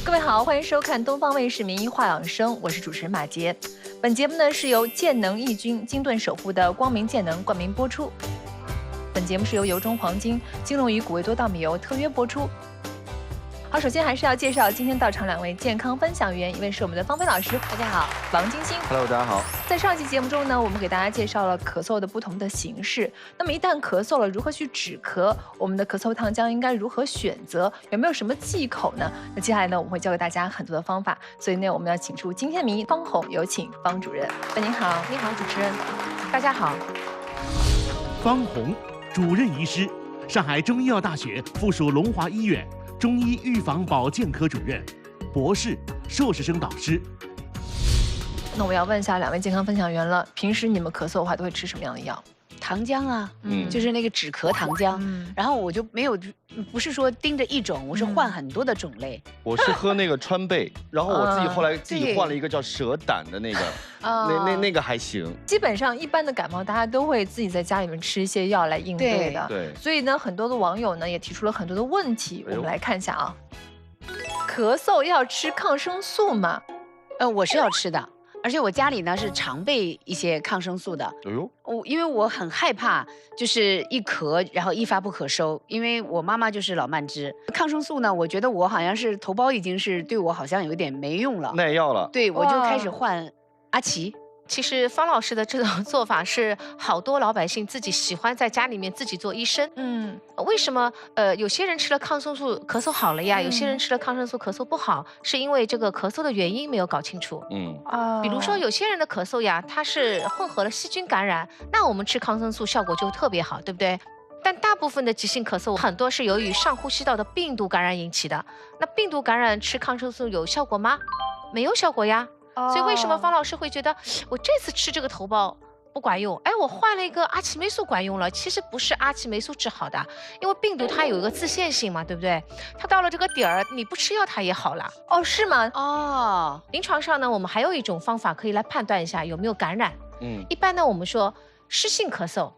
各位好，欢迎收看东方卫视名医话养生，我是主持人马杰。本节目呢是由健能益菌金盾守护的光明健能冠名播出。本节目是由由中黄金、金龙鱼谷味多稻米油特约播出。好，首先还是要介绍今天到场2位健康分享员，一位是我们的芳菲老师，大家好；王金星 ，Hello， 大家好。在上期节目中呢，我们给大家介绍了咳嗽的不同的形式。那么一旦咳嗽了，如何去止咳？我们的咳嗽糖浆应该如何选择？有没有什么忌口呢？那接下来呢，我们会教给大家很多的方法。所以呢，我们要请出今天的名医方红，有请方主任。您好，你好，主持人，大家好。方红，主任医师，上海中医药大学附属龙华医院中医预防保健科主任，博士、硕士生导师。那我要问一下2位健康分享员了，平时你们咳嗽的话都会吃什么样的药？糖浆啊，就是那个止咳糖浆。然后我就没有，不是说盯着一种，我是换很多的种类。我是喝那个川贝，然后我自己后来自己换了一个叫蛇胆的那个，那个还行。基本上一般的感冒，大家都会自己在家里面吃一些药来应对的。对。所以呢，很多的网友呢也提出了很多的问题，我们来看一下啊。咳嗽要吃抗生素吗？我是要吃的。而且我家里呢是常备一些抗生素的。哎呦，因为我很害怕，就是一咳然后一发不可收，因为我妈妈就是老慢支。抗生素呢，我觉得我好像是头孢已经是对我好像有点没用了，耐药了。对，我就开始换阿奇。其实方老师的这种做法是好多老百姓自己喜欢在家里面自己做医生。为什么有些人吃了抗生素咳嗽好了呀，有些人吃了抗生素咳嗽不好，是因为这个咳嗽的原因没有搞清楚。比如说有些人的咳嗽呀，它是混合了细菌感染，那我们吃抗生素效果就特别好，对不对？但大部分的急性咳嗽很多是由于上呼吸道的病毒感染引起的，那病毒感染吃抗生素有效果吗？没有效果呀。所以为什么方老师会觉得我这次吃这个头孢不管用？哎，我换了一个阿奇霉素管用了。其实不是阿奇霉素治好的，因为病毒它有一个自限性嘛，对不对？它到了这个点儿，你不吃药它也好了。哦，是吗？哦，临床上呢，我们还有一种方法可以来判断一下有没有感染。一般呢，我们说湿性咳嗽，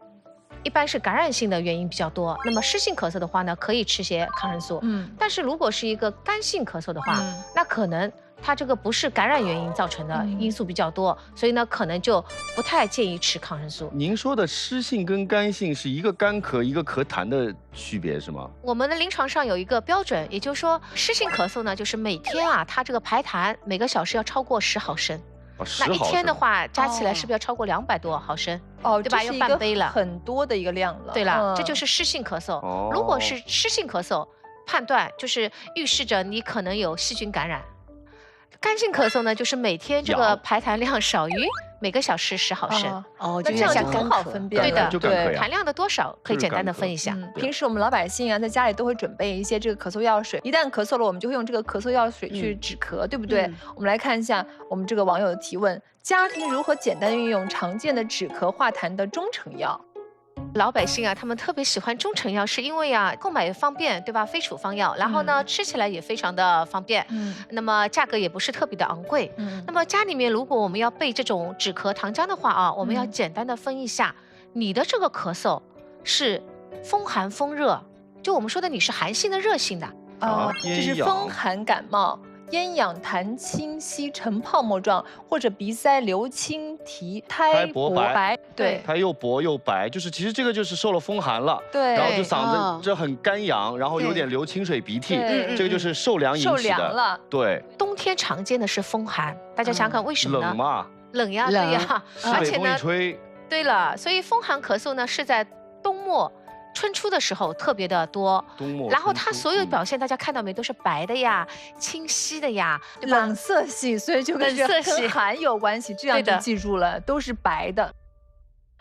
一般是感染性的原因比较多。那么湿性咳嗽的话呢，可以吃些抗生素。但是如果是一个干性咳嗽的话，那可能它这个不是感染原因造成的因素比较多，所以呢，可能就不太建议吃抗生素。您说的湿性跟干性是一个干咳一个咳痰的区别是吗？我们的临床上有一个标准，也就是说湿性咳嗽呢，就是每天啊，它这个排痰每个小时要超过10毫升。那一天的话，加起来是不是要超过200多毫升？对吧？要半杯了，很多的一个量了。对了，这就是湿性咳嗽。如果是湿性咳嗽，判断就是预示着你可能有细菌感染。干性咳嗽呢，就是每天这个排痰量少于每个小时10毫升。那这样就很好分辨了。对的，对，痰量的多少可以简单的分一下。平时我们老百姓啊，在家里都会准备一些这个咳嗽药水，一旦咳嗽了，我们就会用这个咳嗽药水去止咳，对不对？我们来看一下我们这个网友的提问：家庭如何简单运用常见的止咳化痰的中成药？老百姓啊，他们特别喜欢中成药，是因为啊，购买也方便，对吧？非处方药，然后呢，吃起来也非常的方便，那么价格也不是特别的昂贵，那么家里面如果我们要备这种止咳糖浆的话啊，我们要简单的分一下，你的这个咳嗽是风寒风热，就我们说的你是寒性的热性的，这是风寒感冒。咽痒痰清稀呈泡沫状，或者鼻塞流清涕苔薄白，对，苔又薄又白，就是其实这个就是受了风寒了，对，然后就嗓子这很干痒，然后有点流清水鼻涕，这个就是受凉引起的。受凉了，对。冬天常见的是风寒，大家想想看为什么呢？冷嘛，冷呀，对呀，而且呢，对了，所以风寒咳嗽呢是在冬末。春初的时候特别的多，然后它所有表现大家看到没，都是白的呀、清晰的呀，对吧？冷色系，所以就跟寒有关系，这样就记住了，都是白的。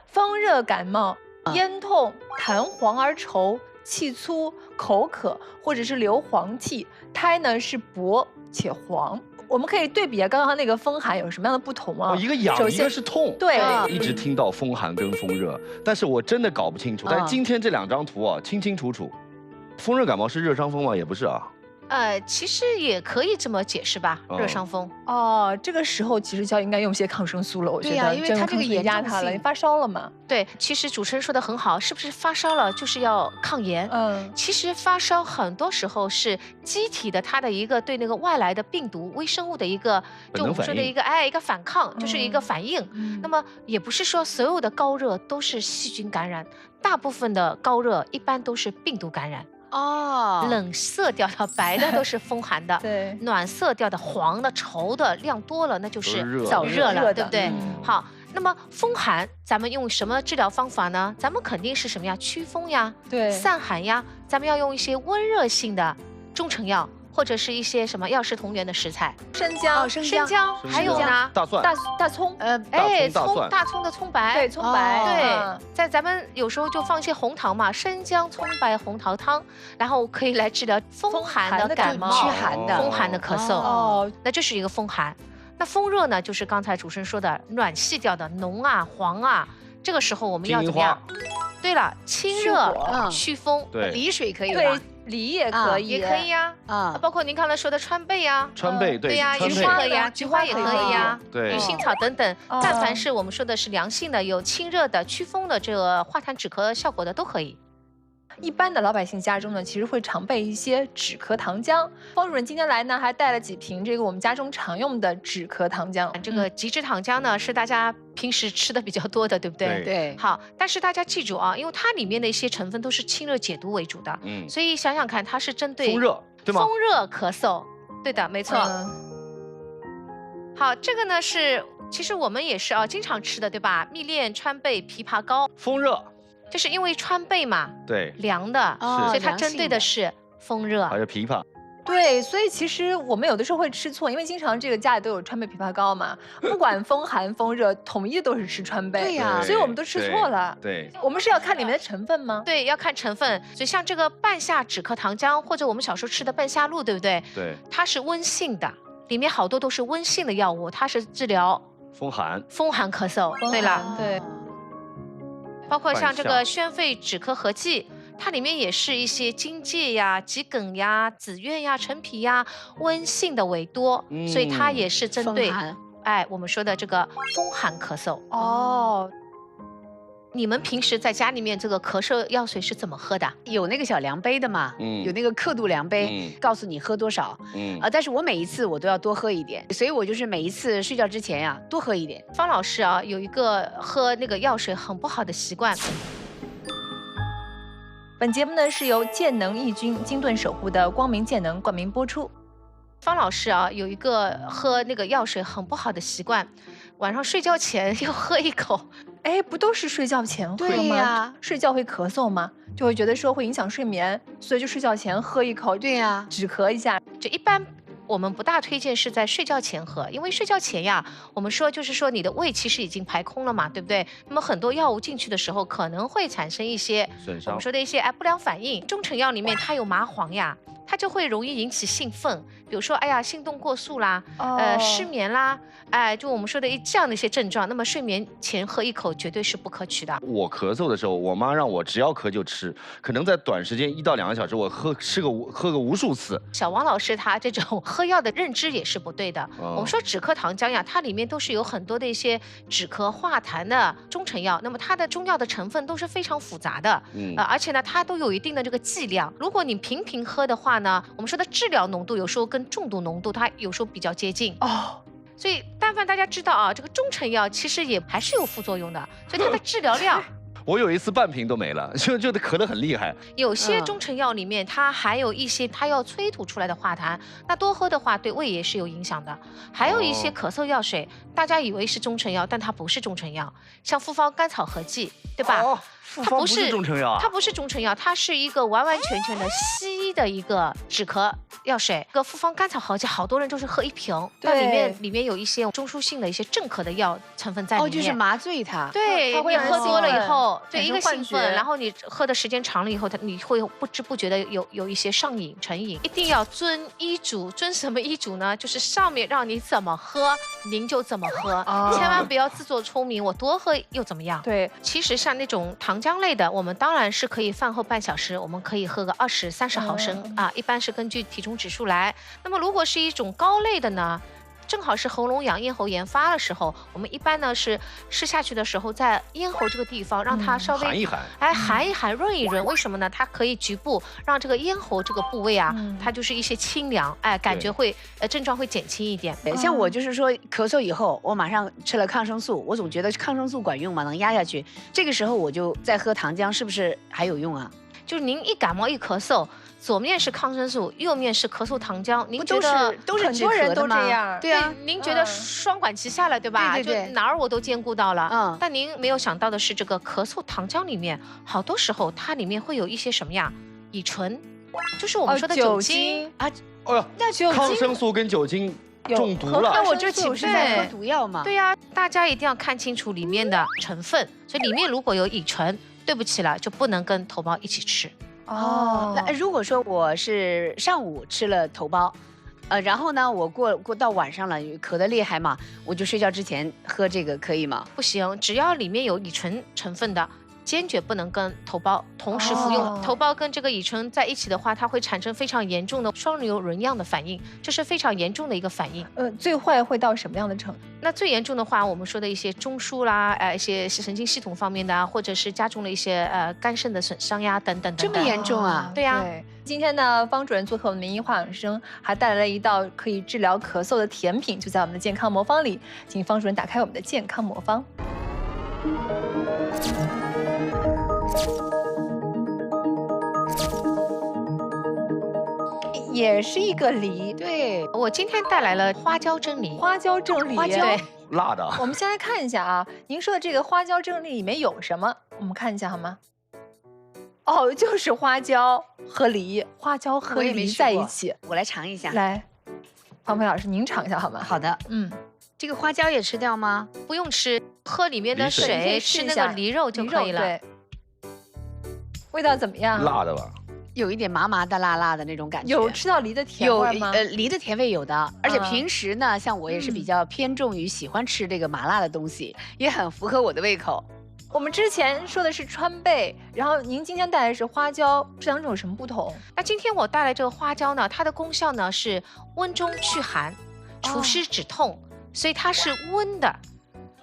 风热感冒，咽痛、痰黄而稠、气粗、口渴，或者是流黄涕，苔呢是薄且黄。我们可以对比啊，刚刚那个风寒有什么样的不同啊？一个痒，一个是痛。对，一直听到风寒跟风热，但是我真的搞不清楚。但是今天这2张图啊，清清楚楚。风热感冒是热伤风吗？也不是啊。其实也可以这么解释吧，热伤风。哦，这个时候其实就要应该用些抗生素了，我觉得。对呀，因为它这个严重它了，你发烧了嘛？对，其实主持人说的很好，是不是发烧了就是要抗炎？其实发烧很多时候是机体的它的一个对那个外来的病毒、微生物的一个，就我们说的一个反抗，就是一个反应。那么也不是说所有的高热都是细菌感染，大部分的高热一般都是病毒感染。冷色调的白的都是风寒的，对，暖色调的黄的稠的量多了，那就是早热了，对不对？好，那么风寒咱们用什么治疗方法呢？咱们肯定是什么呀？祛风呀，对，散寒呀，咱们要用一些温热性的中成药。或者是一些什么药食同源的食材，生姜，还有呢，大蒜、大葱，大葱的葱白，对，葱白，对，在咱们有时候就放一些红糖嘛，生姜、葱白、红桃汤，然后可以来治疗风寒的感冒、驱寒的、风寒的咳嗽。那这是一个风寒。那风热呢，就是刚才主持人说的暖系调的浓啊、黄啊，这个时候我们要怎么样？对了，清热祛风，梨水可以吧？对，梨也可以，也可以呀。包括您刚才说的川贝呀，对呀，也是可以呀，菊花也可以呀，对，鱼腥草等等，但凡是我们说的是凉性的、有清热的、祛风的这个化痰止咳效果的都可以。一般的老百姓家中呢，其实会常备一些止咳糖浆。方主任今天来呢，还带了几瓶这个我们家中常用的止咳糖浆。这个极致糖浆呢，是大家平时吃的比较多的，对不对？对。好，但是大家记住啊，因为它里面的一些成分都是清热解毒为主的，所以想想看，它是针对风热，对吗？风热咳嗽，对的，没错。好，这个呢是，其实我们也是经常吃的，对吧？蜜炼川贝枇杷膏，风热。就是因为川贝嘛，对，凉的，所以它针对的是风热。还有枇杷。对，所以其实我们有的时候会吃错，因为经常这个家里都有川贝枇杷膏嘛，不管风寒风热，统一都是吃川贝。对呀，所以我们都吃错了。对，我们是要看里面的成分吗？对，要看成分。所以像这个半夏止咳糖浆，或者我们小时候吃的半夏露，对不对？对，它是温性的，里面好多都是温性的药物，它是治疗风寒咳嗽。对了，对。包括像这个宣肺止咳合剂，它里面也是一些荆芥呀、桔梗呀、紫苑呀、陈皮呀，温性的为多，所以它也是针对我们说的这个风寒咳嗽。你们平时在家里面这个咳嗽药水是怎么喝的？有那个小量杯的嘛，有那个刻度量杯，告诉你喝多少。但是我每一次我都要多喝一点，所以我就是每一次睡觉之前呀，多喝一点。方老师有一个喝那个药水很不好的习惯。本节目呢是由健能益菌金盾守护的光明健能冠名播出。方老师有一个喝那个药水很不好的习惯，晚上睡觉前要喝一口。不都是睡觉前喝吗？对呀，睡觉会咳嗽吗？就会觉得说会影响睡眠，所以就睡觉前喝一口。对呀，止咳一下。就一般我们不大推荐是在睡觉前喝，因为睡觉前呀，我们说就是说你的胃其实已经排空了嘛，对不对？那么很多药物进去的时候，可能会产生一些我们说的一些不良反应。中成药里面它有麻黄呀，它就会容易引起兴奋，比如说心动过速啦，失眠啦，就我们说的这样的一些症状，那么睡眠前喝一口绝对是不可取的。我咳嗽的时候，我妈让我只要咳就吃，可能在短时间1到2个小时，我喝个无数次。小王老师他这种喝药的认知也是不对的。我们说止咳糖浆呀，它里面都是有很多的一些止咳化痰的中成药，那么它的中药的成分都是非常复杂的，而且呢它都有一定的这个剂量。如果你频频喝的话呢，我们说的治疗浓度有时候跟中毒浓度它有时候比较接近。所以但凡大家知道这个中成药其实也还是有副作用的，所以它的治疗量我有一次半瓶都没了，就咳得很厉害。有些中成药里面它还有一些它要催吐出来的化痰，那多喝的话对胃也是有影响的。还有一些咳嗽药水，大家以为是中成药，但它不是中成药，像复方甘草合剂，对吧？它不是中成药，它不是中成药，它是一个完完全全的西医的一个止咳药水。这个复方甘草合剂，好多人都是喝1瓶，但里面有一些中枢性的一些镇咳的药成分在里面。就是麻醉它。对，你喝多了以后，对一个兴奋，然后你喝的时间长了以后，你会不知不觉的有一些上瘾成瘾。一定要遵医嘱，遵什么医嘱呢？就是上面让你怎么喝，您就怎么喝，千万不要自作聪明，我多喝又怎么样？对，其实像那种糖糖浆类的，我们当然是可以饭后半小时，我们可以喝个20、30毫升啊，一般是根据体重指数来。那么如果是一种膏类的呢？正好是喉咙痒、咽喉炎发的时候，我们一般呢是吃下去的时候，在咽喉这个地方让它稍微含一含，含一含，润一润。为什么呢？它可以局部让这个咽喉这个部位啊，它就是一些清凉，感觉会症状会减轻一点。像我就是说咳嗽以后，我马上吃了抗生素，我总觉得抗生素管用嘛，能压下去。这个时候我就再喝糖浆，是不是还有用啊？就是您一感冒一咳嗽，左面是抗生素，右面是咳嗽糖浆，您觉得都是很多人都这样？对啊，您觉得双管齐下了，对吧？对，就哪儿我都兼顾到了。但您没有想到的是，这个咳嗽糖浆里面，好多时候它里面会有一些什么呀？乙醇，就是我们说的酒精啊。哦哟，那酒精抗生素跟酒精中毒了，那我这岂不是在喝毒药吗？对呀，大家一定要看清楚里面的成分。所以里面如果有乙醇，对不起了，就不能跟头孢一起吃。那如果说我是上午吃了头孢，然后呢，我过到晚上了，咳得厉害嘛，我就睡觉之前喝这个可以吗？不行，只要里面有乙醇成分的，坚决不能跟头孢同时服用。头孢跟这个乙醇在一起的话，它会产生非常严重的双硫仑样的反应，这是非常严重的一个反应。最坏会到什么样的程度？那最严重的话，我们说的一些中枢啦，一些神经系统方面的啊，或者是加重了一些肝肾的损伤呀，等等等等。这么严重啊？对呀。今天呢，方主任做客我们名医化养生，还带来了一道可以治疗咳嗽的甜品，就在我们的健康魔方里。请方主任打开我们的健康魔方。也是一个梨，对，我今天带来了花椒蒸梨。花椒蒸梨，对，辣的。我们先来看一下啊，您说的这个花椒蒸梨里面有什么？我们看一下好吗？哦，就是花椒和梨，花椒和梨在一起。我来尝一下。来，方菲老师，您尝一下好吗？好的，这个花椒也吃掉吗？不用吃，喝里面的水，吃那个梨肉就可以了。对，味道怎么样？辣的吧？有一点麻麻的、辣辣的那种感觉。有吃到梨的甜味吗？梨的甜味有的，而且平时呢，像我也是比较偏重于喜欢吃这个麻辣的东西，也很符合我的胃口。我们之前说的是川贝，然后您今天带来的是花椒，这两种有什么不同？那今天我带来这个花椒呢，它的功效呢是温中祛寒、除湿止痛，所以它是温的，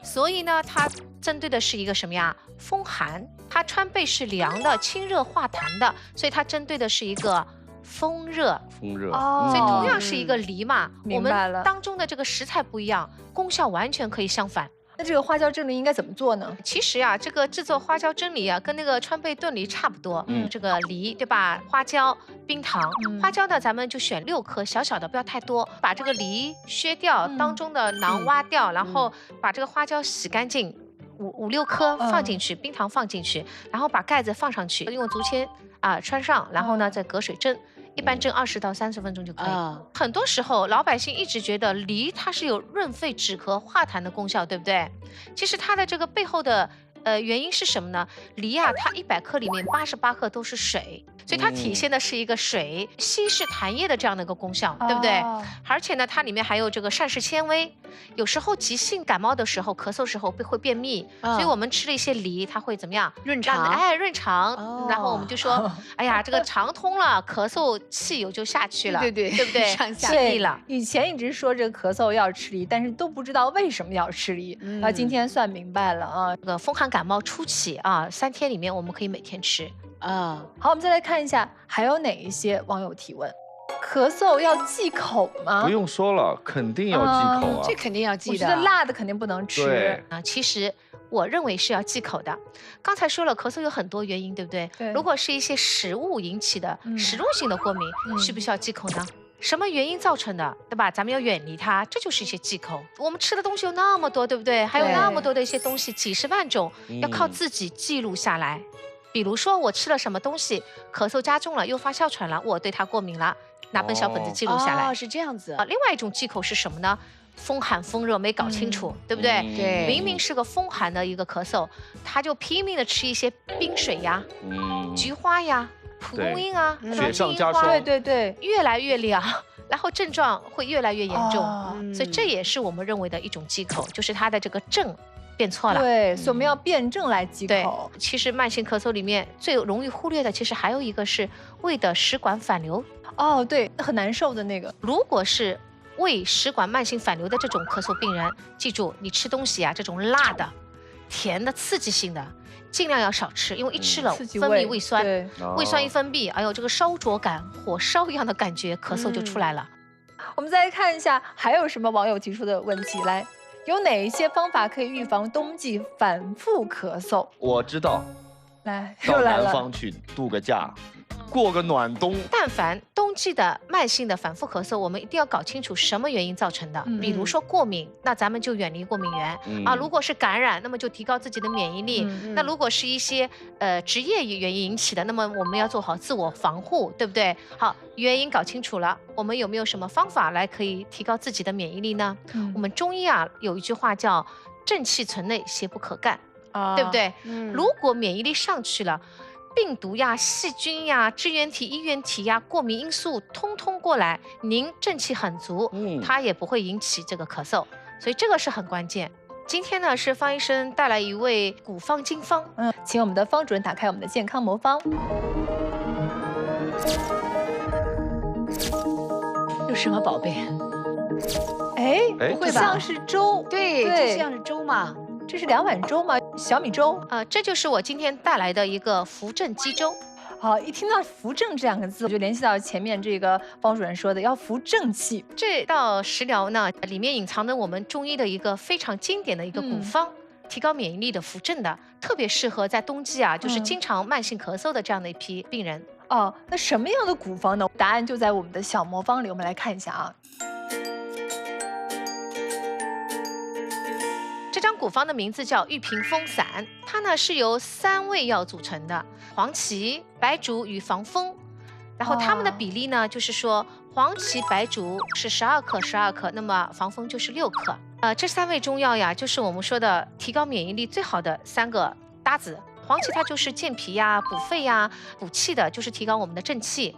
所以呢它针对的是一个什么呀？风寒。它川贝是凉的、清热化痰的，所以它针对的是一个风热。所以同样是一个梨嘛，我们当中的这个食材不一样，功效完全可以相反。那这个花椒蒸梨应该怎么做呢？其实呀，这个制作花椒蒸梨啊，跟那个川贝炖梨差不多。这个梨对吧？花椒、冰糖。花椒呢，咱们就选6颗，小小的，不要太多。把这个梨削掉，当中的囊挖掉，然后把这个花椒洗干净，5、6颗放进去，冰糖放进去，然后把盖子放上去，用竹签穿上，然后呢再隔水蒸。一般蒸20到30分钟就可以。很多时候老百姓一直觉得梨它是有润肺止咳化痰的功效，对不对？其实它的这个背后的原因是什么呢？梨啊，它100克里面88克都是水，所以它体现的是一个水稀释痰液的这样的一个功效，对不对？而且呢，它里面还有这个膳食纤维。有时候急性感冒的时候，咳嗽时候会便秘，所以我们吃了一些梨，它会怎么样？润肠，润肠。然后我们就说，哎呀，这个肠通了，咳嗽气有就下去了，对不对？上下利了。以前一直说这个咳嗽要吃梨，但是都不知道为什么要吃梨。今天算明白了啊。这个风寒感冒初期啊，3天里面我们可以每天吃。好，我们再来看一下还有哪一些网友提问。咳嗽要忌口吗？不用说了，肯定要忌口啊，这肯定要忌的。我觉得辣的肯定不能吃其实我认为是要忌口的。刚才说了，咳嗽有很多原因，对不对？如果是一些食物引起的食物性的过敏，需不需要忌口呢？什么原因造成的，对吧？咱们要远离它，这就是一些忌口。我们吃的东西有那么多，对不对？还有那么多的一些东西，几十万种，要靠自己记录下来。比如说我吃了什么东西，咳嗽加重了，又发哮喘了，我对它过敏了，拿本小本子记录下来。是这样子。另外一种忌口是什么呢？风寒风热没搞清楚，对不对？对。明明是个风寒的一个咳嗽，他就拼命的吃一些冰水呀、菊花呀、蒲公英啊、雪上加霜，对，越来越凉，然后症状会越来越严重。所以这也是我们认为的一种忌口，就是它的这个症变错了。对，所以我们要辩证来忌口。其实慢性咳嗽里面最容易忽略的，其实还有一个是胃的食管反流。哦，对，很难受的那个。如果是胃食管慢性反流的这种咳嗽病人，记住你吃东西啊，这种辣的、甜的、刺激性的，尽量要少吃，因为一吃了分泌胃酸，胃酸一分泌，哎呦，这个烧灼感、火烧一样的感觉，咳嗽就出来了。我们再来看一下，还有什么网友提出的问题？来，有哪一些方法可以预防冬季反复咳嗽？我知道，来，到南方去度个假。过个暖冬。但凡冬季的慢性的反复咳嗽，我们一定要搞清楚什么原因造成的。比如说过敏，那咱们就远离过敏源啊。如果是感染，那么就提高自己的免疫力。那如果是一些职业原因引起的，那么我们要做好自我防护，对不对？好，原因搞清楚了，我们有没有什么方法来可以提高自己的免疫力呢？我们中医啊有一句话叫“正气存内，邪不可干”，对不对？如果免疫力上去了，病毒呀、细菌呀、支原体、衣原体呀、过敏因素通通过来，您正气很足，它也不会引起这个咳嗽，所以这个是很关键。今天呢，是方医生带来一位古方经方，请我们的方主任打开我们的健康魔方。有什么宝贝？哎，不会吧？像是粥，对，这像是粥嘛。这是2碗粥吗？小米粥？这就是我今天带来的一个扶正鸡粥。好，一听到扶正这2个字，我就联系到前面这个方主任说的要扶正气。这道食疗呢，里面隐藏着我们中医的一个非常经典的一个古方，提高免疫力的扶正的，特别适合在冬季啊，就是经常慢性咳嗽的这样的一批病人。哦，那什么样的古方呢？答案就在我们的小魔方里，我们来看一下啊。这张古方的名字叫玉屏风散，它呢是由3味药组成的，黄芪、白术与防风。然后它们的比例呢，就是说黄芪、白术是12克12克，那么防风就是6克。这3味中药呀，就是我们说的提高免疫力最好的3个搭子。黄芪它就是健脾呀、补肺呀、补气的，就是提高我们的正气。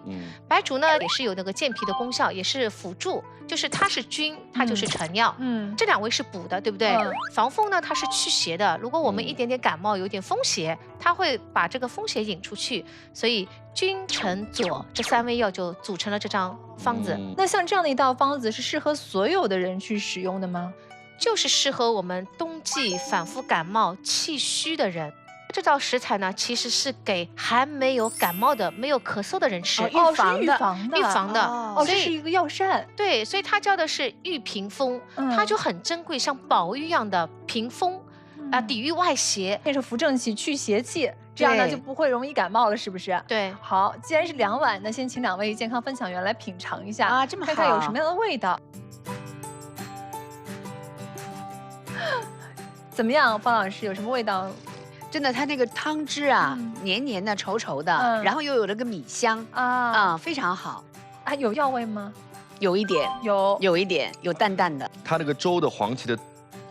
白术呢也是有那个健脾的功效，也是辅助，就是它是君，它就是成药。这2味是补的，对不对？防风呢它是驱邪的，如果我们一点点感冒有点风邪，它会把这个风邪引出去，所以君、臣、佐这3味药就组成了这张方子。那像这样的一道方子是适合所有的人去使用的吗？就是适合我们冬季反复感冒、气虚的人。这道食材呢，其实是给还没有感冒的、没有咳嗽的人吃，预防的，哦，这是一个药膳。对，所以它叫的是玉屏风，它就很珍贵，像宝玉一样的屏风啊，抵御外邪，那是扶正气、去邪气，这样呢就不会容易感冒了，是不是？对。好，既然是2碗，那先请2位健康分享员来品尝一下啊，这么好，看看有什么样的味道。怎么样，方老师有什么味道？真的，它那个汤汁啊，黏黏的、稠稠的，然后又有那个米香非常好。啊，有药味吗？有一点，有一点，有淡淡的。它那个粥的黄芪的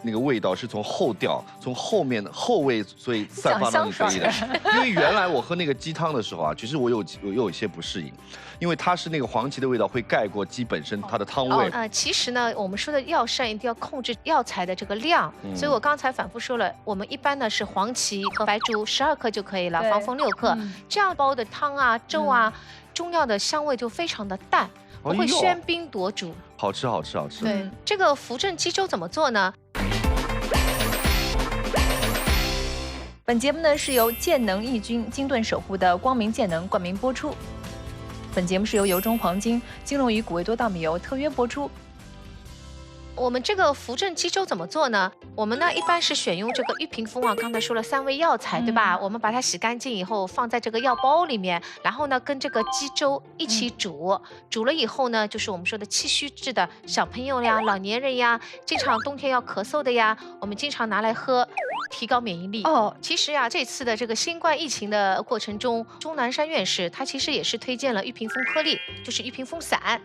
那个味道是从后调，从后面的后味，所以散发到你嘴里的。因为原来我喝那个鸡汤的时候啊，其实我有一些不适应，因为它是那个黄芪的味道会盖过鸡本身它的汤味。其实呢，我们说的药膳一定要控制药材的这个量，所以我刚才反复说了，我们一般呢是黄芪和白术12克就可以了，防风6克，这样煲的汤啊、粥啊，中药的香味就非常的淡，不会喧宾夺主。好吃，好吃，好吃。对，这个扶正鸡粥怎么做呢？本节目呢是由健能益菌金盾守护的光明健能冠名播出。本节目是由由中黄金、金龙鱼谷维多稻米油特约播出。我们这个扶正鸡粥怎么做呢？我们呢一般是选用这个玉屏风啊，刚才说了3味药材，对吧？我们把它洗干净以后放在这个药包里面，然后呢跟这个鸡粥一起煮，煮了以后呢，就是我们说的气虚质的小朋友呀、老年人呀，经常冬天要咳嗽的呀，我们经常拿来喝。提高免疫力其实呀，这次的这个新冠疫情的过程中，钟南山院士他其实也是推荐了玉屏风颗粒，就是玉屏风散，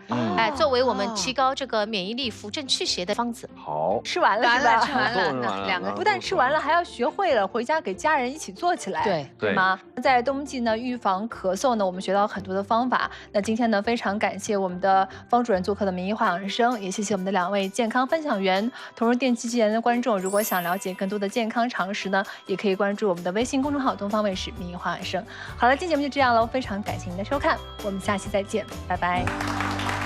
作为我们提高这个免疫力、扶正祛邪的方子。好，吃完了是吧？吃完了，2个不但吃完了，还要学会了，回家给家人一起做起来，对吗？在冬季呢，预防咳嗽呢，我们学到很多的方法。那今天呢，非常感谢我们的方主任做客的名医化养生，也谢谢我们的2位健康分享员。同时，电机器人的观众如果想了解更多的健康方常识呢，也可以关注我们的微信公众号东方卫视民营话养生。好了，今天节目就这样了，非常感谢您的收看，我们下期再见，拜拜。